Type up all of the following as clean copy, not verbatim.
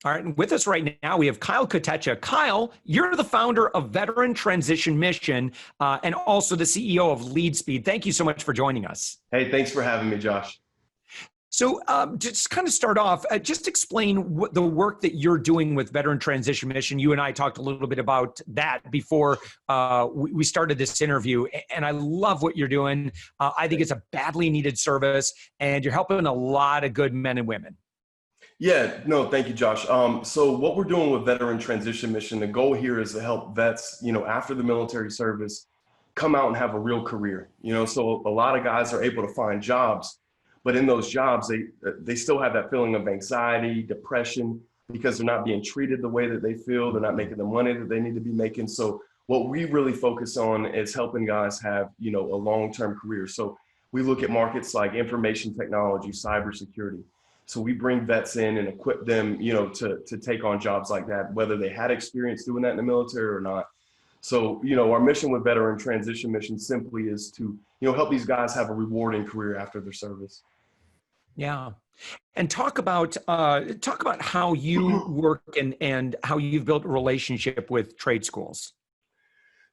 All right, and with us right now, we have Kyle Kotecha. Kyle, you're the founder of Veteran Transition Mission and also the CEO of LeadSpeed. Thank you so much for joining us. Hey, thanks for having me, Josh. So just kind of start off, just explain what the work that you're doing with Veteran Transition Mission. You and I talked a little bit about that before we started this interview, and I love what you're doing. I think it's a badly needed service, and you're helping a lot of good men and women. Yeah, no, thank you, Josh. So what we're doing with Veteran Transition Mission, the goal here is to help vets, after the military service, come out and have a real career. So a lot of guys are able to find jobs, but in those jobs, they still have that feeling of anxiety, depression, because they're not being treated the way that they feel. They're not making the money that they need to be making. So what we really focus on is helping guys have, a long-term career. So we look at markets like information technology, cybersecurity. So we bring vets in and equip them, to take on jobs like that, whether they had experience doing that in the military or not. So, our mission with Veteran Transition Mission simply is to, help these guys have a rewarding career after their service. Yeah. And talk about how you work and how you've built a relationship with trade schools.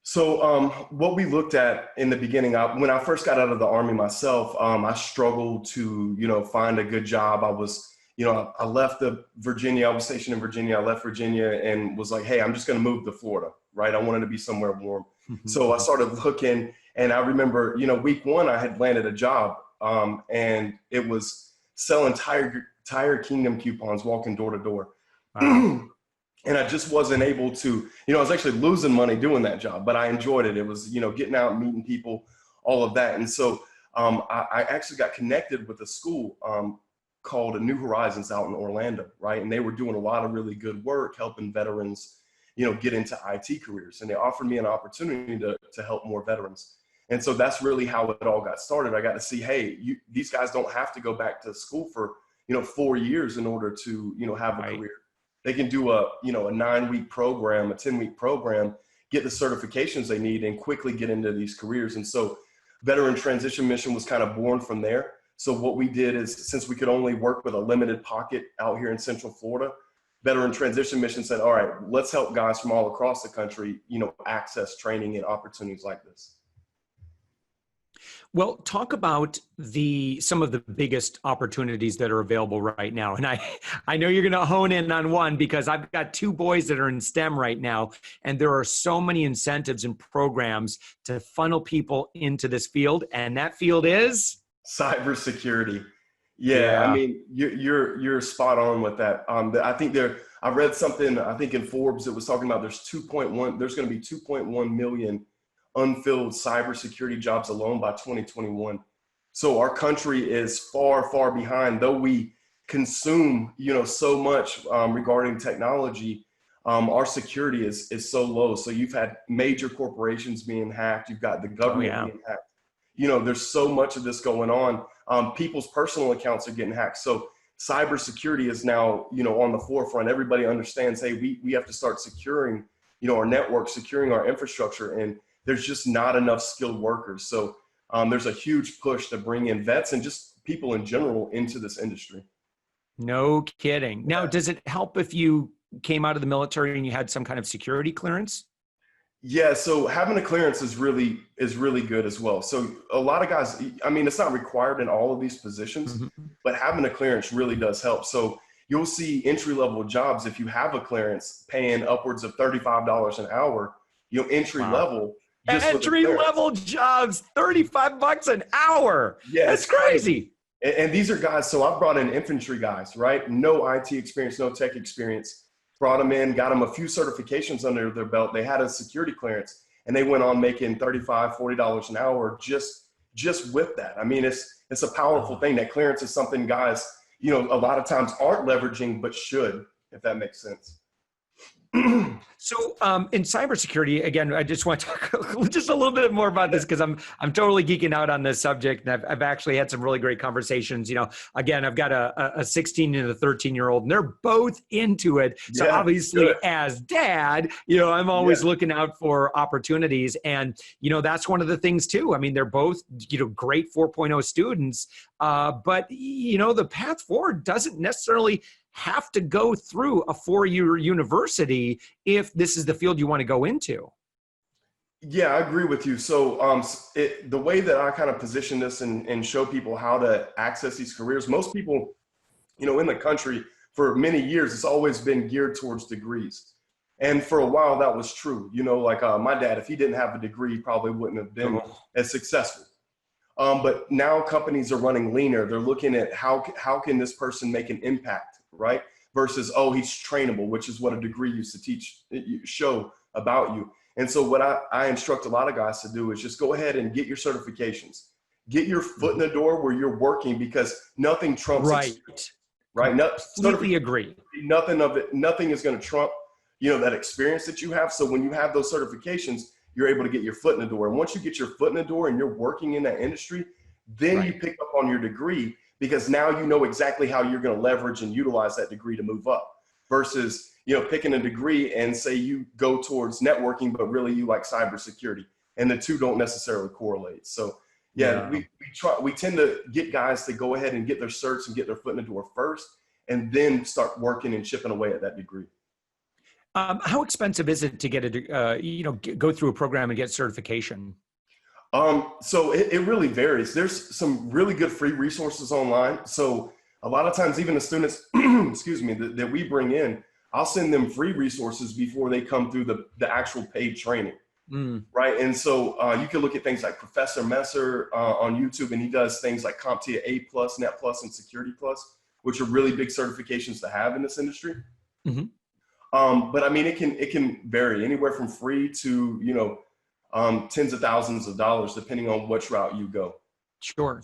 So what we looked at in the beginning, when I first got out of the Army myself, I struggled to, find a good job. I was, I left Virginia. I was stationed in Virginia. I left Virginia and was like, hey, I'm just going to move to Florida, right? I wanted to be somewhere warm. So I started looking, and I remember, week one, I had landed a job, and it was selling Tire Kingdom coupons, walking door to door. Wow. And I just wasn't able to, I was actually losing money doing that job, but I enjoyed it. It was, getting out, meeting people, all of that. And so I actually got connected with a school called New Horizons out in Orlando, right? And they were doing a lot of really good work helping veterans, get into IT careers. And they offered me an opportunity to help more veterans. And so that's really how it all got started. I got to see, hey, these guys don't have to go back to school for, 4 years in order to, have a career. They can do a 9-week program, a 10-week program, get the certifications they need, and quickly get into these careers. And so Veteran Transition Mission was kind of born from there. So what we did is, since we could only work with a limited pocket out here in Central Florida, Veteran Transition Mission said, all right, let's help guys from all across the country, access training and opportunities like this. Well, talk about some of the biggest opportunities that are available right now. And I know you're going to hone in on one, because I've got 2 boys that are in STEM right now, and there are so many incentives and programs to funnel people into this field. And that field is cybersecurity. Yeah. I mean, you're spot on with that. I think I read something, I think in Forbes, it was talking about there's going to be 2.1 million unfilled cybersecurity jobs alone by 2021. So our country is far, far behind, though we consume, so much regarding technology. Our security is so low. So you've had major corporations being hacked. You've got the government being hacked. There's so much of this going on. People's personal accounts are getting hacked. So cybersecurity is now, on the forefront. Everybody understands, hey, we have to start securing, our network, securing our infrastructure, and there's just not enough skilled workers. So there's a huge push to bring in vets and just people in general into this industry. No kidding. Now, does it help if you came out of the military and you had some kind of security clearance? Yeah, so having a clearance is really good as well. So a lot of guys, I mean, it's not required in all of these positions, but having a clearance really does help. So you'll see entry-level jobs, if you have a clearance, paying upwards of $35 an hour, entry level. Entry-level jobs, $35 an hour. Yeah, that's crazy. And these are guys, so I brought in infantry guys, right? No IT experience, no tech experience. Brought them in, got them a few certifications under their belt. They had a security clearance, and they went on making $35, $40 an hour just with that. I mean, it's a powerful thing. That clearance is something guys, a lot of times aren't leveraging, but should, if that makes sense. So in cybersecurity, again, I just want to talk just a little bit more about this, because I'm totally geeking out on this subject, and I've actually had some really great conversations. Again, I've got a 16 and a 13-year-old, and they're both into it. So obviously, as dad, I'm always looking out for opportunities, and that's one of the things too. I mean, they're both great 4.0 students, but the path forward doesn't necessarily have to go through a 4-year university if this is the field you want to go into. Yeah, I agree with you. So the way that I kind of position this and show people how to access these careers, most people, in the country for many years, it's always been geared towards degrees. And for a while that was true. Like my dad, if he didn't have a degree, he probably wouldn't have been as successful. But now companies are running leaner. They're looking at how can this person make an impact, right? Versus, oh, he's trainable, which is what a degree used to show about you. And so what I instruct a lot of guys to do is just go ahead and get your certifications, get your foot in the door where you're working, because nothing trumps experience, right? Completely agree. Nothing is going to trump, that experience that you have. So when you have those certifications, you're able to get your foot in the door. And once you get your foot in the door and you're working in that industry, then you pick up on your degree, because now you know exactly how you're going to leverage and utilize that degree to move up, versus picking a degree and say you go towards networking, but really you like cybersecurity, and the two don't necessarily correlate. So we tend to get guys to go ahead and get their certs and get their foot in the door first, and then start working and chipping away at that degree. How expensive is it to get go through a program and get certification? So it really varies. There's some really good free resources online. So a lot of times, even the students, excuse me, that we bring in, I'll send them free resources before they come through the actual paid training, right? And so you can look at things like Professor Messer on YouTube, and he does things like CompTIA A+, Net Plus, and Security Plus, which are really big certifications to have in this industry. But I mean, it can vary anywhere from free to, tens of thousands of dollars, depending on which route you go. Sure.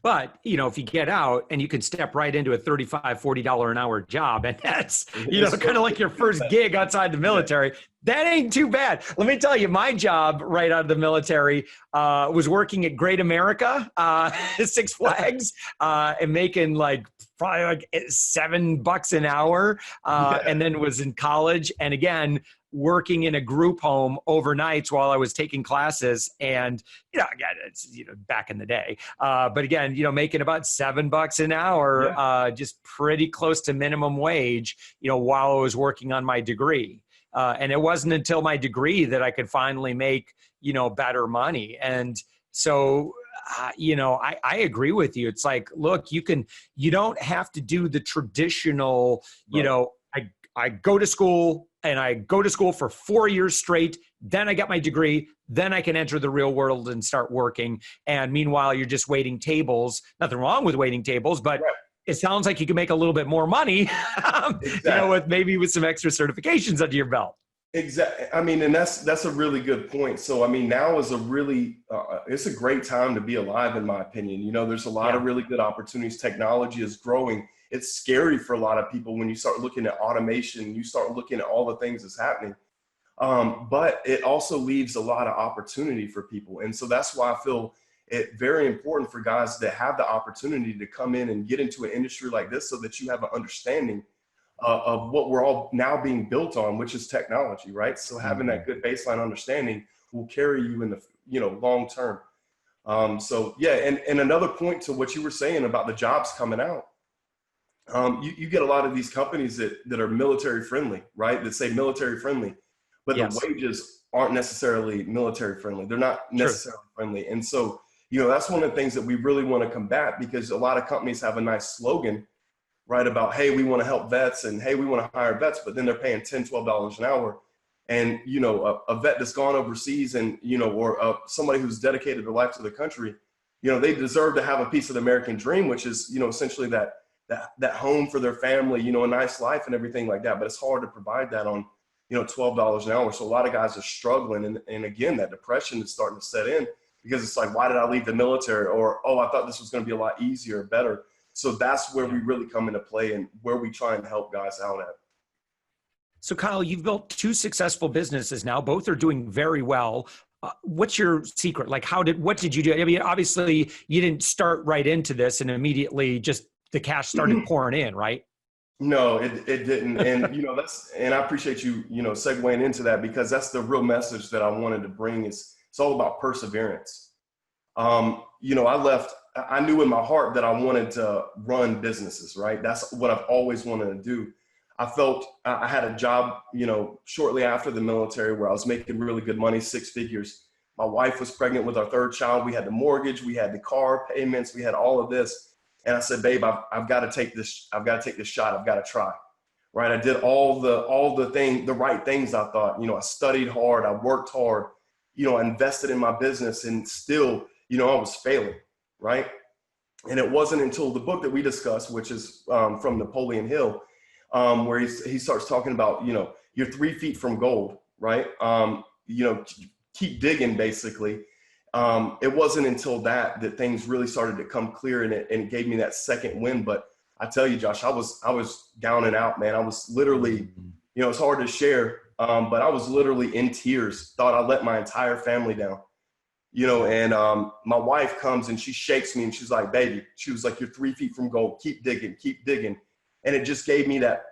But, if you get out and you can step right into a $35, $40 an hour job, and that's, kind of like your first gig outside the military, that ain't too bad. Let me tell you, my job right out of the military was working at Great America, Six Flags, and making probably like $7 an hour, and then was in college. And again, working in a group home overnights while I was taking classes. And, again, it's, back in the day. But again, making about $7 an hour, just pretty close to minimum wage, while I was working on my degree. And it wasn't until my degree that I could finally make, better money. And so, I agree with you. It's like, look, you don't have to do the traditional, I go to school, and I go to school for 4 years straight. Then I get my degree. Then I can enter the real world and start working. And meanwhile, you're just waiting tables. Nothing wrong with waiting tables, but it sounds like you can make a little bit more money, with some extra certifications under your belt. Exactly. I mean, and that's a really good point. So, I mean, now is it's a great time to be alive, in my opinion. There's a lot of really good opportunities. Technology is growing. It's scary for a lot of people when you start looking at automation, you start looking at all the things that's happening. But it also leaves a lot of opportunity for people. And so that's why I feel it very important for guys to have the opportunity to come in and get into an industry like this, so that you have an understanding of what we're all now being built on, which is technology, right? So having that good baseline understanding will carry you in the long term. And another point to what you were saying about the jobs coming out. You get a lot of these companies that are military friendly, right? That say military friendly, but the wages aren't necessarily military friendly. They're not necessarily friendly. And so, that's one of the things that we really want to combat, because a lot of companies have a nice slogan, right? About, hey, we want to help vets, and hey, we want to hire vets, but then they're paying $10, $12 an hour. And, a vet that's gone overseas and, or somebody who's dedicated their life to the country, they deserve to have a piece of the American dream, which is, essentially that home for their family, a nice life and everything like that. But it's hard to provide that on, $12 an hour. So a lot of guys are struggling. And again, that depression is starting to set in, because it's like, why did I leave the military? Or, oh, I thought this was going to be a lot easier, better. So that's where we really come into play, and where we try and help guys out at. So Kyle, you've built 2 successful businesses now. Both are doing very well. What's your secret? What did you do? I mean, obviously you didn't start right into this and immediately just the cash started pouring in, right? No, it didn't. And, and I appreciate you, segueing into that, because that's the real message that I wanted to bring. It's all about perseverance. I left I knew in my heart that I wanted to run businesses, right? That's what I've always wanted to do. I felt I had a job, shortly after the military where I was making really good money, 6 figures. My wife was pregnant with our third child. We had the mortgage, we had the car payments, we had all of this. And I said, babe, I've got to take this. I've got to take this shot. I've got to try. Right. I did all the right things. I thought, I studied hard. I worked hard, I invested in my business, and still, I was failing. Right. And it wasn't until the book that we discussed, which is from Napoleon Hill, where he starts talking about, you're 3 feet from gold. Right. Keep digging, basically. It wasn't until that things really started to come clear, and it gave me that second win. But I tell you, Josh, I was down and out, man. I was literally, it's hard to share, but I was literally in tears, thought I let my entire family down, and my wife comes and she shakes me and she's like, baby, she was like, you're 3 feet from gold. Keep digging, keep digging. And it just gave me that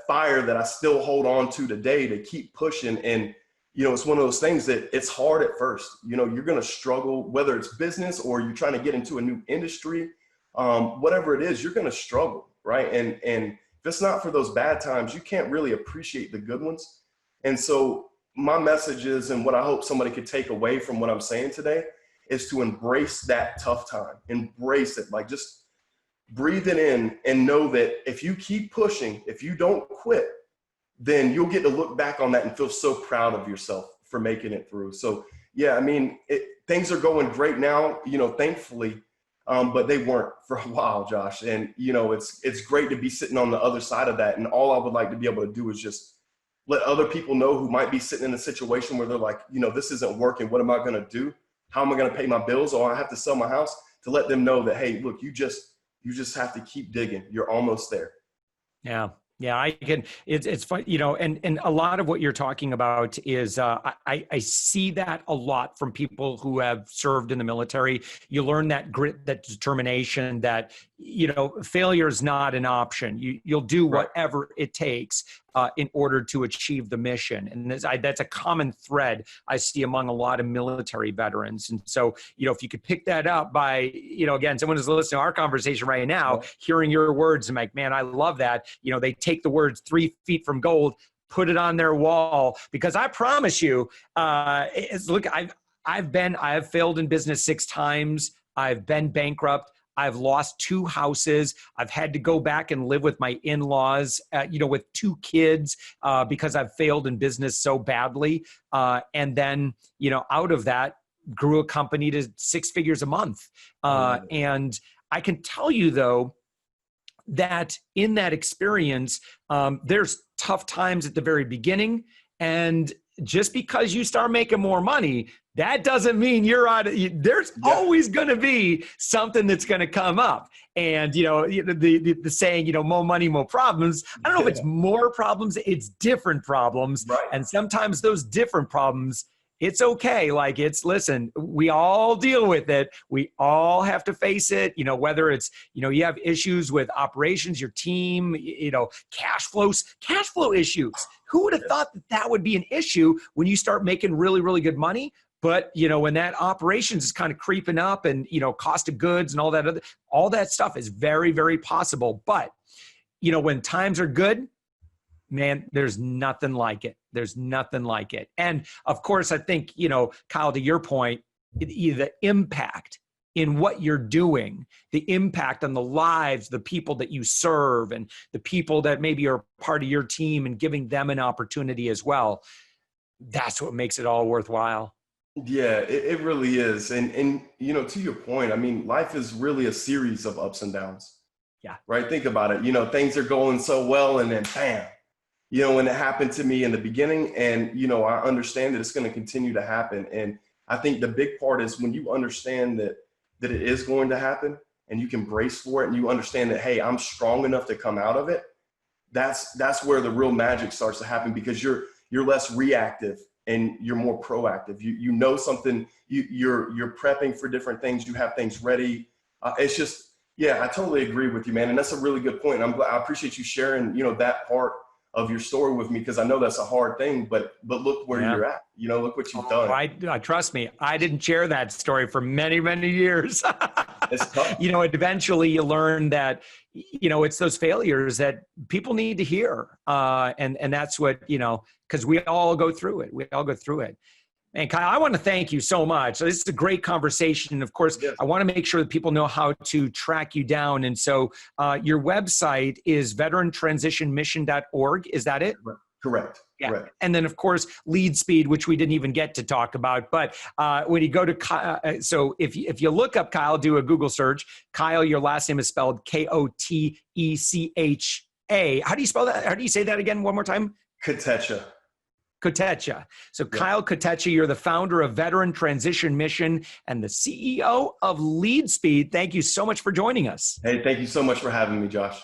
fire that I still hold on to today to keep pushing. And, it's one of those things that it's hard at first. You're going to struggle, whether it's business or you're trying to get into a new industry, whatever it is, you're going to struggle. Right. And if it's not for those bad times, you can't really appreciate the good ones. And so my message is, and what I hope somebody could take away from what I'm saying today, is to embrace that tough time, embrace it, like just breathe it in and know that if you keep pushing, if you don't quit, then you'll get to look back on that and feel so proud of yourself for making it through. So yeah, I mean, things are going great now, thankfully, but they weren't for a while, Josh. And, it's great to be sitting on the other side of that. And all I would like to be able to do is just let other people know who might be sitting in a situation where they're like, this isn't working. What am I going to do? How am I going to pay my bills? Or I have to sell my house, to let them know that, hey, look, you just have to keep digging. You're almost there. Yeah. Yeah, I can. It's fun, and a lot of what you're talking about is I see that a lot from people who have served in the military. You learn that grit, that determination, that failure is not an option. You'll do whatever it takes in order to achieve the mission, and that's a common thread I see among a lot of military veterans. And so, if you could pick that up by, again, someone who's listening to our conversation right now, hearing your words and like, man, I love that. They take the words 3 feet from gold, put it on their wall, because I promise you, look, I have failed in business 6 times. I've been bankrupt. I've lost 2 houses. I've had to go back and live with my in-laws, with 2 kids, because I've failed in business so badly. And then, out of that, grew a company to 6 figures a month. And I can tell you, though, that in that experience, there's tough times at the very beginning. And just because you start making more money, that doesn't mean you're out of, there's always going to be something that's going to come up. And, the saying, more money, more problems. I don't know if it's more problems, it's different problems. Right. And sometimes those different problems, it's okay. Like listen, we all deal with it. We all have to face it, whether it's, you have issues with operations, your team, cash flow issues. Who would have thought that would be an issue when you start making really, really good money? But, when that operations is kind of creeping up and, cost of goods and all that stuff is very, very possible. But, when times are good, man, there's nothing like it. There's nothing like it. And of course, I think, Kyle, to your point, the impact in what you're doing, the impact on the lives, the people that you serve, and the people that maybe are part of your team, and giving them an opportunity as well. That's what makes it all worthwhile. Yeah, it really is. And, to your point, I mean, life is really a series of ups and downs. Yeah. Right. Think about it. Things are going so well, and then bam, when it happened to me in the beginning, and, I understand that it's going to continue to happen. And I think the big part is when you understand that it is going to happen, and you can brace for it, and you understand that, hey, I'm strong enough to come out of it. That's where the real magic starts to happen, because you're less reactive and you're more proactive. You know something, you're prepping for different things. You have things ready. It's just, yeah, I totally agree with you, man. And that's a really good point. I appreciate you sharing, that part of your story with me, because I know that's a hard thing, but look where you're at, look what you've done. I trust me. I didn't share that story for many, many years. It's tough. You know, eventually you learn that, you know, it's those failures that people need to hear. And that's what, you know, because we all go through it. We all go through it. And Kyle, I want to thank you so much. So this is a great conversation. Of course, Yes. I want to make sure that people know how to track you down. And so your website is veterantransitionmission.org. Is that it? Correct. Yeah. Correct. And then, of course, lead speed, which we didn't even get to talk about. But when you go to, so if you look up Kyle, do a Google search. Kyle, your last name is spelled Kotecha. How do you spell that? How do you say that again? One more time? Kotecha. Kotecha. So Yeah. Kyle Kotecha, you're the founder of Veteran Transition Mission and the CEO of Lead Speed. Thank you so much for joining us. Hey, thank you so much for having me, Josh.